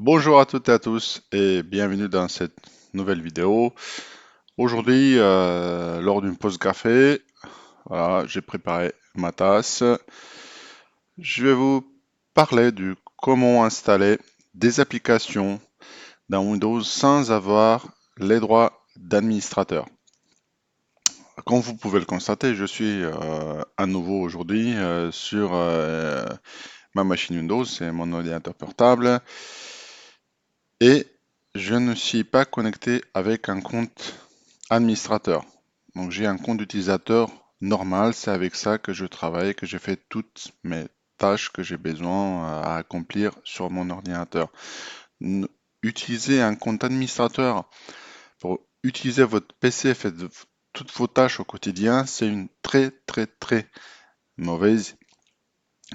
Bonjour à toutes et à tous et bienvenue dans cette nouvelle vidéo. Aujourd'hui, lors d'une pause café, voilà, j'ai préparé ma tasse. Je vais vous parler du comment installer des applications dans Windows sans avoir les droits d'administrateur. Comme vous pouvez le constater, je suis à nouveau aujourd'hui sur ma machine Windows, c'est mon ordinateur portable. Et je ne suis pas connecté avec un compte administrateur. Donc j'ai un compte d'utilisateur normal, c'est avec ça que je travaille, que je fais toutes mes tâches que j'ai besoin à accomplir sur mon ordinateur. Utiliser un compte administrateur pour utiliser votre PC et faire toutes vos tâches au quotidien, c'est une très mauvaise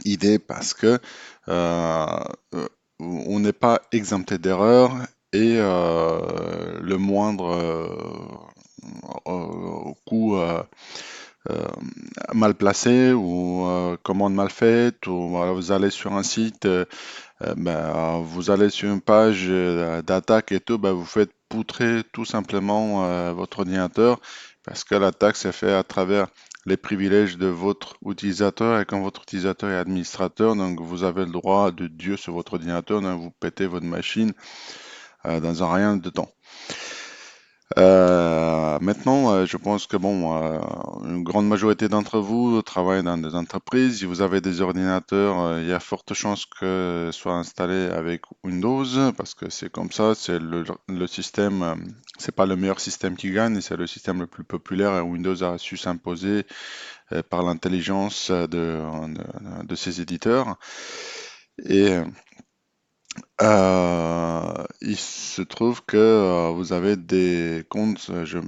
idée parce que euh, euh, on n'est pas exempté d'erreurs et le moindre coup euh, mal placé ou commande mal faite ou voilà, vous allez sur un site, vous allez sur une page d'attaque et tout, ben, vous faites poutrer tout simplement votre ordinateur parce que l'attaque s'est faite à travers les privilèges de votre utilisateur et quand votre utilisateur est administrateur, donc vous avez le droit de Dieu sur votre ordinateur, donc vous pétez votre machine dans un rien de temps. Maintenant, je pense que bon, une grande majorité d'entre vous travaillent dans des entreprises. Si vous avez des ordinateurs, il y a forte chance que soit installé avec Windows, parce que c'est comme ça, c'est le système, c'est pas le meilleur système qui gagne, c'est le système le plus populaire et Windows a su s'imposer par l'intelligence de ses éditeurs. Et il se trouve que vous avez des comptes, je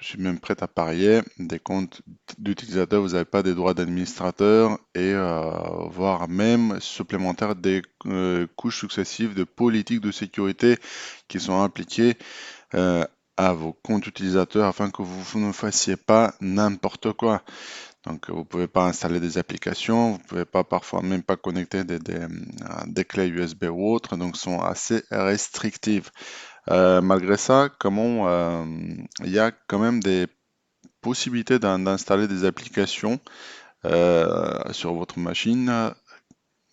suis même prêt à parier, des comptes d'utilisateurs, vous n'avez pas des droits d'administrateur et voire même supplémentaires des couches successives de politiques de sécurité qui sont appliquées euh, à vos comptes utilisateurs afin que vous ne fassiez pas n'importe quoi. Donc, vous pouvez pas installer des applications, vous pouvez pas parfois même pas connecter des clés USB ou autres, donc sont assez restrictives. Malgré ça, il y a quand même des possibilités d'installer des applications sur votre machine,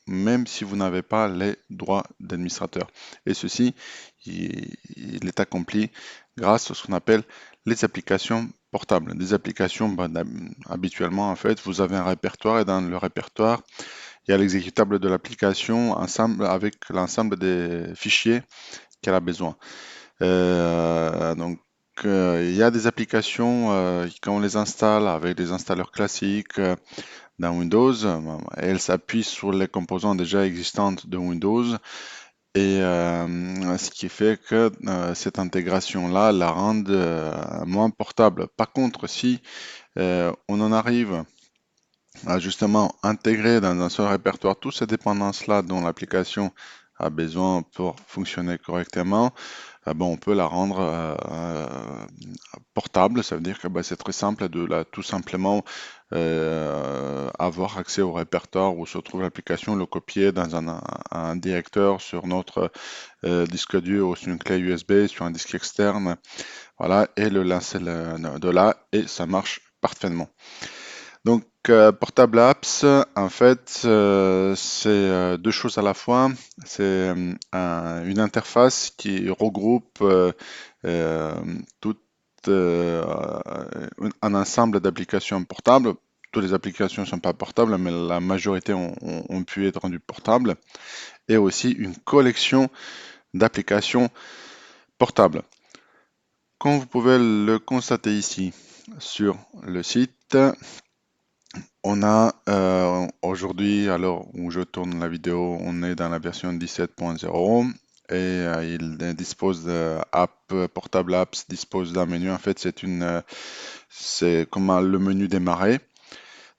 même si vous n'avez pas les droits d'administrateur. Et ceci, il est accompli grâce à ce qu'on appelle les applications portables. Des applications, habituellement, en fait, vous avez un répertoire et dans le répertoire, il y a l'exécutable de l'application ensemble avec l'ensemble des fichiers qu'elle a besoin. Donc, il y a des applications, quand on les installe avec des installeurs classiques, dans Windows. Elle s'appuie sur les composants déjà existantes de Windows et ce qui fait que cette intégration-là la rend moins portable. Par contre, si on en arrive à justement intégrer dans un seul répertoire toutes ces dépendances-là dont l'application a besoin pour fonctionner correctement, bon, on peut la rendre portable. Ça veut dire que c'est très simple de tout simplement avoir accès au répertoire où se trouve l'application, le copier dans un directeur sur notre disque dur ou sur une clé USB, sur un disque externe, voilà, et le lancer de là, et ça marche parfaitement. Donc, Portable Apps, en fait, c'est deux choses à la fois. C'est une interface qui regroupe euh, tout un ensemble d'applications portables. Toutes les applications ne sont pas portables, mais la majorité ont pu être rendues portables. Et aussi une collection d'applications portables. Comme vous pouvez le constater ici sur le site, on a aujourd'hui, alors où je tourne la vidéo, on est dans la version 17.0 et il dispose Portable Apps dispose d'un menu. En fait, c'est comme le menu démarrer.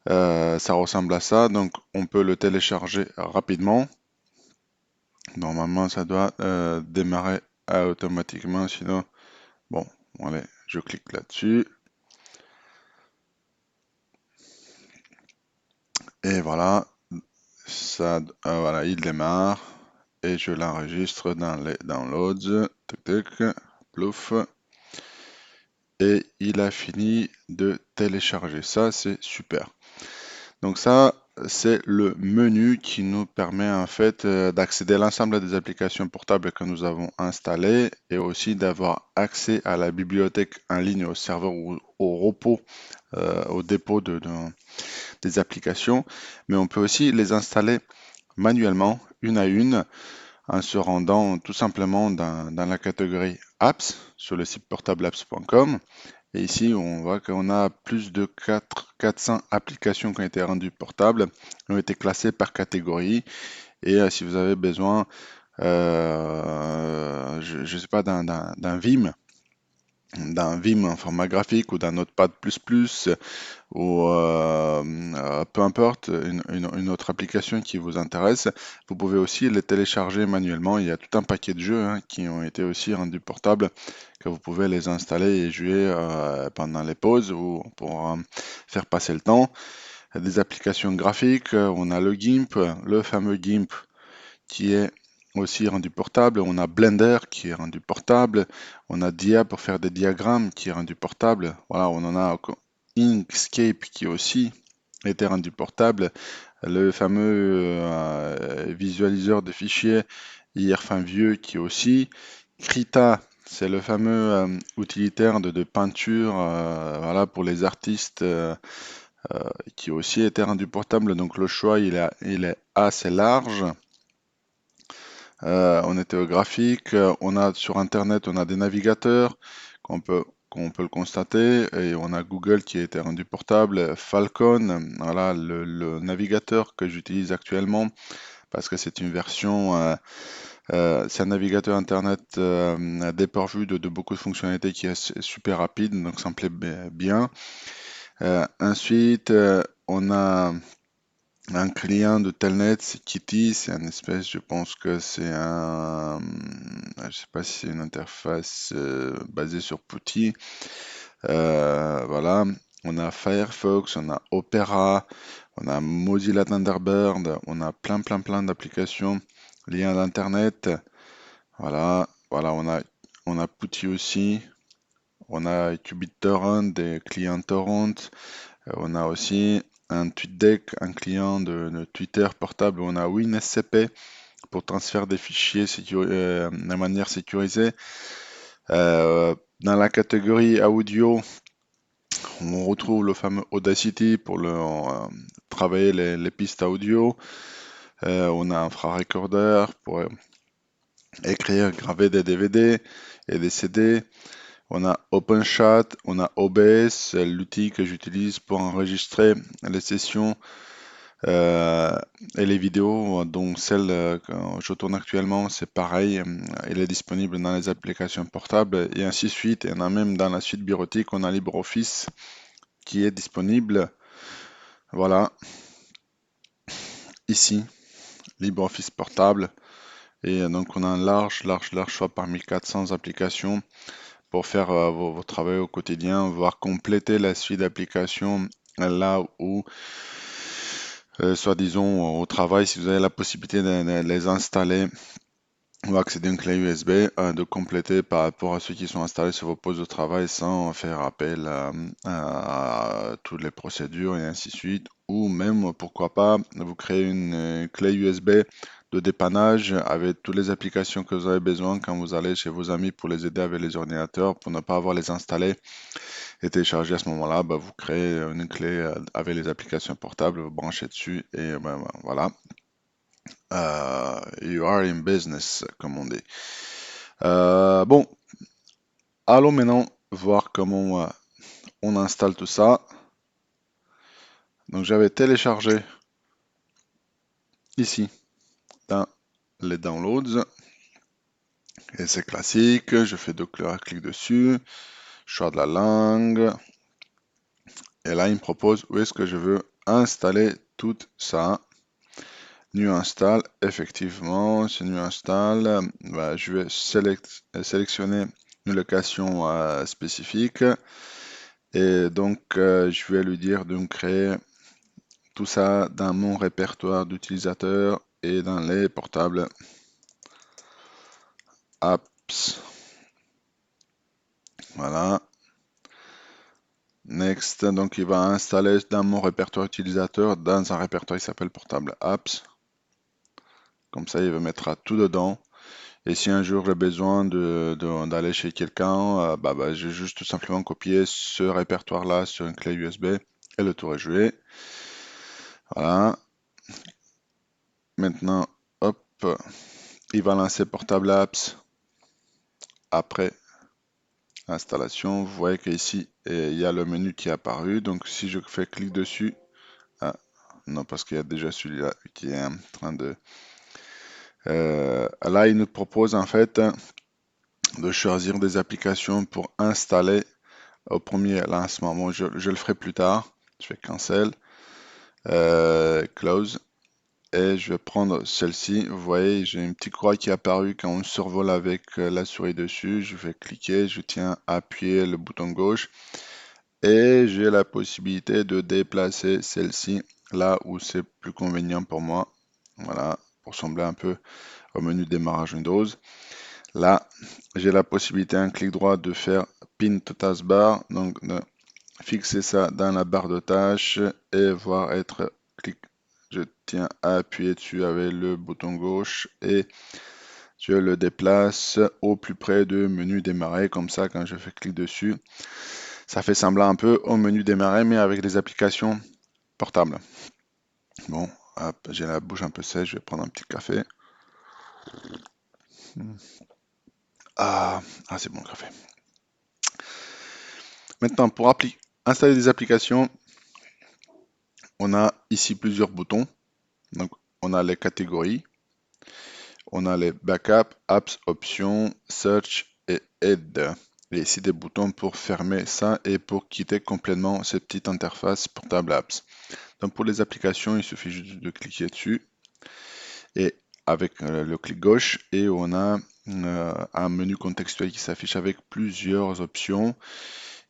Ça ressemble à ça, donc on peut le télécharger rapidement. Normalement, ça doit démarrer automatiquement, sinon, bon, allez, je clique là-dessus et voilà, voilà, il démarre. et je l'enregistre dans les downloads. Tac, tac, plouf. Et il a fini de télécharger. Ça, c'est super. Donc ça, c'est le menu qui nous permet en fait d'accéder à l'ensemble des applications portables que nous avons installées et aussi d'avoir accès à la bibliothèque en ligne, au serveur ou au repos, au dépôt des applications. Mais on peut aussi les installer manuellement, une à une, en se rendant tout simplement dans la catégorie Apps sur le site portableapps.com. Et ici, on voit qu'on a plus de 400 applications qui ont été rendues portables, qui ont été classées par catégorie. Et si vous avez besoin, je ne sais pas, d'un Vim en format graphique ou d'un Notepad++, ou peu importe, une autre application qui vous intéresse, vous pouvez aussi les télécharger manuellement. Il y a tout un paquet de jeux qui ont été aussi rendus portables, que vous pouvez les installer et jouer pendant les pauses ou pour faire passer le temps. Des applications graphiques, on a le GIMP, le fameux GIMP qui est aussi rendu portable. On a Blender qui est rendu portable. On a Dia pour faire des diagrammes qui est rendu portable. Voilà, on en a encore Inkscape qui aussi été rendu portable. Le fameux visualiseur de fichiers IRFinVieux qui aussi. Krita, c'est le fameux utilitaire de peinture voilà, pour les artistes qui aussi été rendu portable. Donc le choix il est assez large. On était au graphique, on a sur Internet, on a des navigateurs qu'on peut le constater, et on a Google qui a été rendu portable, Falcon, voilà le navigateur que j'utilise actuellement parce que c'est une version, c'est un navigateur Internet dépourvu de beaucoup de fonctionnalités qui est super rapide, donc ça me plaît bien. Ensuite, on a un client de Telnet, c'est Kitty, c'est un espèce, je pense que c'est je sais pas si c'est une interface basée sur PuTTY. Voilà, on a Firefox, on a Opera, on a Mozilla Thunderbird, on a plein d'applications liées à l'Internet. Voilà, voilà, on a PuTTY aussi. On a QBitTorrent, des clients torrent. On a aussi un TweetDeck, un client de Twitter portable. On a WinSCP pour transfert des fichiers de manière sécurisée. Dans la catégorie audio, on retrouve le fameux Audacity pour travailler les pistes audio. On a Infrarecorder pour écrire, graver des DVD et des CD. On a OpenChat, on a OBS, l'outil que j'utilise pour enregistrer les sessions et les vidéos, dont celle que je tourne actuellement, c'est pareil, il est disponible dans les applications portables et ainsi de suite. Et on a même dans la suite bureautique, on a LibreOffice qui est disponible. Voilà, ici, LibreOffice portable. Et donc on a un large choix parmi 400 applications pour faire vos travaux au quotidien, voire compléter la suite d'applications là où soit disons au travail, si vous avez la possibilité de les installer ou accéder à une clé USB, de compléter par rapport à ceux qui sont installés sur vos postes de travail sans faire appel à toutes les procédures et ainsi de suite. Ou même, pourquoi pas, vous créer une clé USB de dépannage avec toutes les applications que vous avez besoin quand vous allez chez vos amis pour les aider avec les ordinateurs, pour ne pas avoir les installer et télécharger à ce moment-là, bah, vous créez une clé avec les applications portables, vous branchez dessus et voilà. You are in business, comme on dit. Bon, allons maintenant voir comment on installe tout ça. Donc j'avais téléchargé ici dans les downloads. Et c'est classique, je fais 2 clics dessus, choix de la langue. Et là, il me propose où est-ce que je veux installer tout ça. New install, effectivement, c'est new install. Bah, je vais sélectionner une location spécifique. Et donc, je vais lui dire de me créer tout ça dans mon répertoire d'utilisateurs et dans les portables. apps. Voilà. Next, donc il va installer dans mon répertoire utilisateur, dans un répertoire qui s'appelle Portable Apps. Comme ça, il va mettre tout dedans. Et si un jour j'ai besoin d'aller chez quelqu'un, j'ai juste tout simplement copié ce répertoire-là sur une clé USB et le tour est joué. Voilà. Maintenant, hop, il va lancer Portable Apps après installation. Vous voyez qu'ici, il y a le menu qui est apparu. Donc si je fais clic dessus, ah, non, parce qu'il y a déjà celui-là qui est en train de... là, il nous propose en fait de choisir des applications pour installer au premier lancement. Bon, je le ferai plus tard. Je fais cancel, close, et je vais prendre celle-ci. Vous voyez, j'ai une petite croix qui est apparue quand on survole avec la souris dessus. Je vais cliquer, je tiens à appuyer le bouton gauche et j'ai la possibilité de déplacer celle-ci là où c'est plus convenient pour moi. Voilà, pour ressembler un peu au menu démarrage Windows. Là, j'ai la possibilité, un clic droit, de faire Pin to Taskbar, donc de fixer ça dans la barre de tâches et voir être clic. Je tiens à appuyer dessus avec le bouton gauche et je le déplace au plus près du menu démarrer. Comme ça, quand je fais clic dessus, ça fait semblant un peu au menu démarrer, mais avec des applications portables. Bon, hop, j'ai la bouche un peu sèche, je vais prendre un petit café. Ah, c'est bon le café. Maintenant, pour installer des applications, on a ici plusieurs boutons. Donc, on a les catégories, on a les backups, apps, options, search et aide. Et ici des boutons pour fermer ça et pour quitter complètement cette petite interface portable apps. Donc, pour les applications, il suffit juste de cliquer dessus et avec le clic gauche et on a un menu contextuel qui s'affiche avec plusieurs options.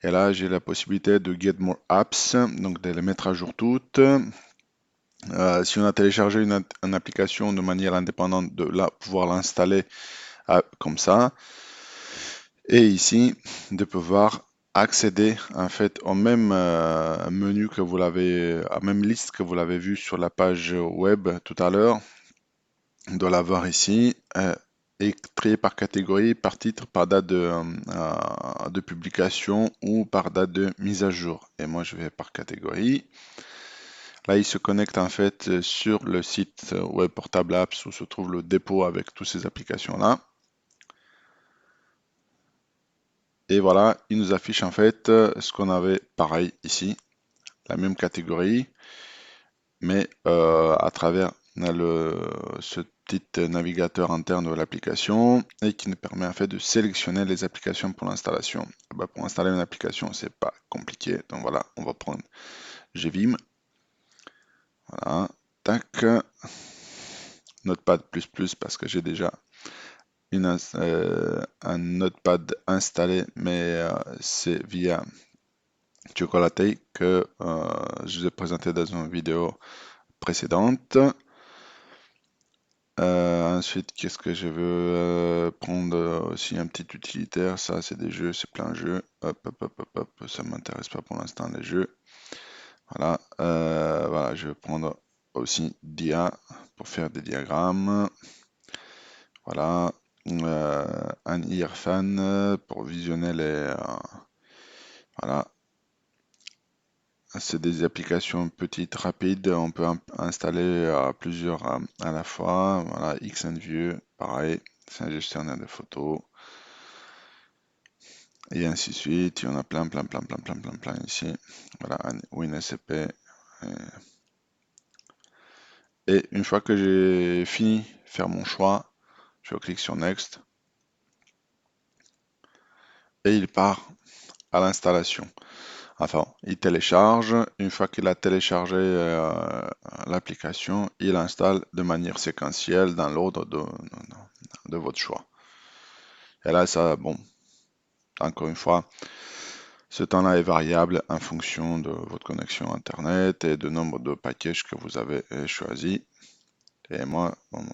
Et là, j'ai la possibilité de Get More Apps, donc de les mettre à jour toutes. Si on a téléchargé une application de manière indépendante, de là, pouvoir l'installer comme ça. Et ici, de pouvoir accéder en fait au même menu que vous l'avez, à la même liste que vous l'avez vu sur la page web tout à l'heure, de l'avoir ici. Et trier par catégorie, par titre, par date de publication ou par date de mise à jour. Et moi, je vais par catégorie. Là, il se connecte en fait sur le site web Portable Apps où se trouve le dépôt avec toutes ces applications-là. Et voilà, il nous affiche en fait ce qu'on avait pareil ici, la même catégorie, mais à travers ce petit navigateur interne de l'application et qui nous permet en fait de sélectionner les applications pour l'installation. Pour installer une application, c'est pas compliqué. Donc voilà, on va prendre GVim. Voilà, tac. Notepad++ parce que j'ai déjà un Notepad installé, mais c'est via Chocolatey que je vous ai présenté dans une vidéo précédente. Ensuite, qu'est-ce que je veux prendre aussi un petit utilitaire. Ça, c'est des jeux, c'est plein de jeux. Hop, hop, hop, hop, hop. Ça m'intéresse pas pour l'instant les jeux. Voilà, voilà, je vais prendre aussi Dia pour faire des diagrammes. Voilà, un IRFan pour visionner les. Voilà, c'est des applications petites, rapides. On peut installer plusieurs à la fois. Voilà, XNView, pareil, c'est un gestionnaire de photos. Et ainsi de suite. Il y en a plein ici. Voilà, un WinSCP. Et une fois que j'ai fini de faire mon choix, je clique sur Next. Et il part à l'installation. Enfin, il télécharge. Une fois qu'il a téléchargé l'application, il installe de manière séquentielle dans l'ordre de votre choix. Et là, ça, bon, encore une fois, ce temps-là est variable en fonction de votre connexion Internet et du nombre de packages que vous avez choisi. Et moi, bon,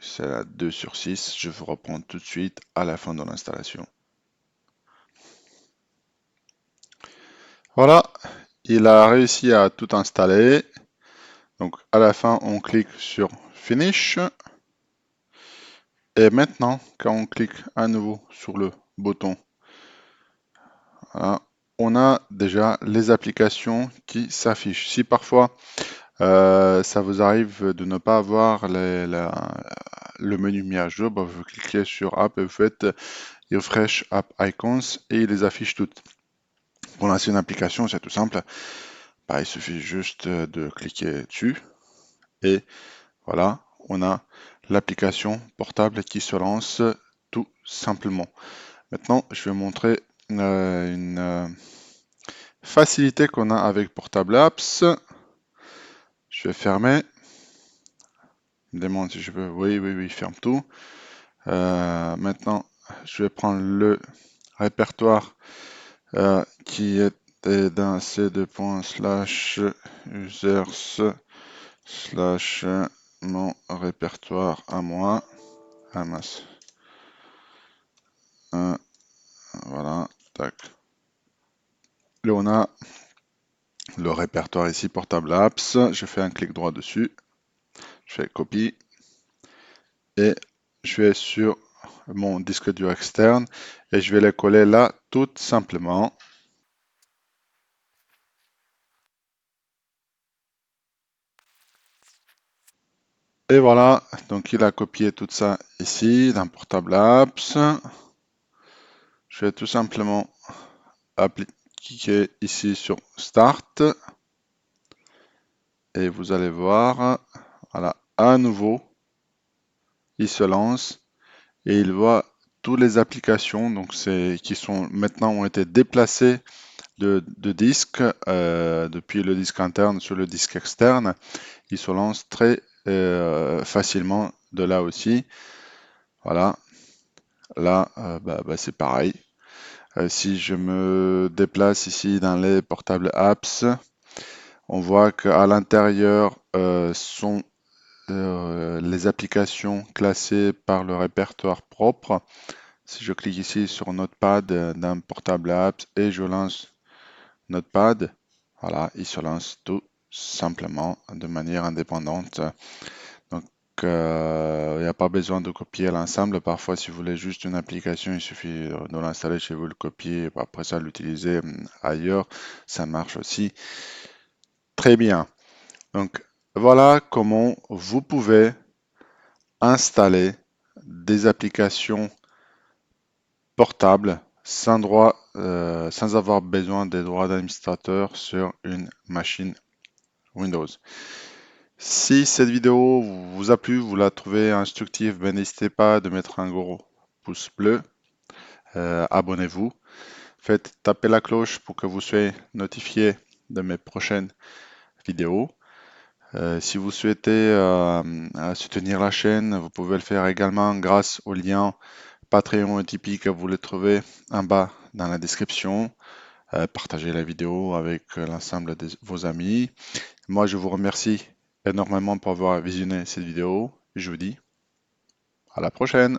C'est la 2/6. Je vous reprends tout de suite à la fin de l'installation. Voilà, il a réussi à tout installer. Donc à la fin, on clique sur Finish. Et maintenant, quand on clique à nouveau sur le bouton, voilà, on a déjà les applications qui s'affichent. Si parfois ça vous arrive de ne pas avoir le menu mis à jour, bah, vous cliquez sur App et vous faites Refresh App Icons et il les affiche toutes. Pour lancer une application, c'est tout simple. Bah, il suffit juste de cliquer dessus et voilà, on a l'application portable qui se lance tout simplement. Maintenant, je vais montrer une facilité qu'on a avec Portable Apps. Je vais fermer. Il me demande si je veux. Oui, oui, oui, ferme tout. Maintenant, je vais prendre le répertoire qui était dans c2.users/ mon répertoire à moi. Ah mince. Voilà, tac. Là, on a le répertoire ici, Portable Apps. Je fais un clic droit dessus. Je fais copie. Et je vais sur mon disque dur externe et je vais les coller là tout simplement. Et voilà, donc il a copié tout ça ici dans Portable Apps. Je vais tout simplement cliquer ici sur Start et vous allez voir, voilà, à nouveau, il se lance et il voit toutes les applications donc qui sont maintenant ont été déplacées de disque depuis le disque interne sur le disque externe. Il se lance très facilement de là aussi. Voilà, là c'est pareil. Si je me déplace ici dans les portables apps, on voit qu'à l'intérieur sont les applications classées par le répertoire propre. Si je clique ici sur Notepad d'un portable apps et je lance Notepad, voilà, il se lance tout simplement de manière indépendante. Donc, il n'y a pas besoin de copier l'ensemble. Parfois, si vous voulez juste une application, il suffit de l'installer chez vous, le copier, et après ça, l'utiliser ailleurs. Ça marche aussi très bien. Donc, voilà comment vous pouvez installer des applications portables sans avoir besoin des droits d'administrateur sur une machine Windows. Si cette vidéo vous a plu, vous la trouvez instructive, ben n'hésitez pas de mettre un gros pouce bleu, abonnez-vous, faites taper la cloche pour que vous soyez notifié de mes prochaines vidéos. Si vous souhaitez soutenir la chaîne, vous pouvez le faire également grâce au lien Patreon et Tipeee que vous le trouvez en bas dans la description. Partagez la vidéo avec l'ensemble de vos amis. Moi, je vous remercie énormément pour avoir visionné cette vidéo. Je vous dis à la prochaine.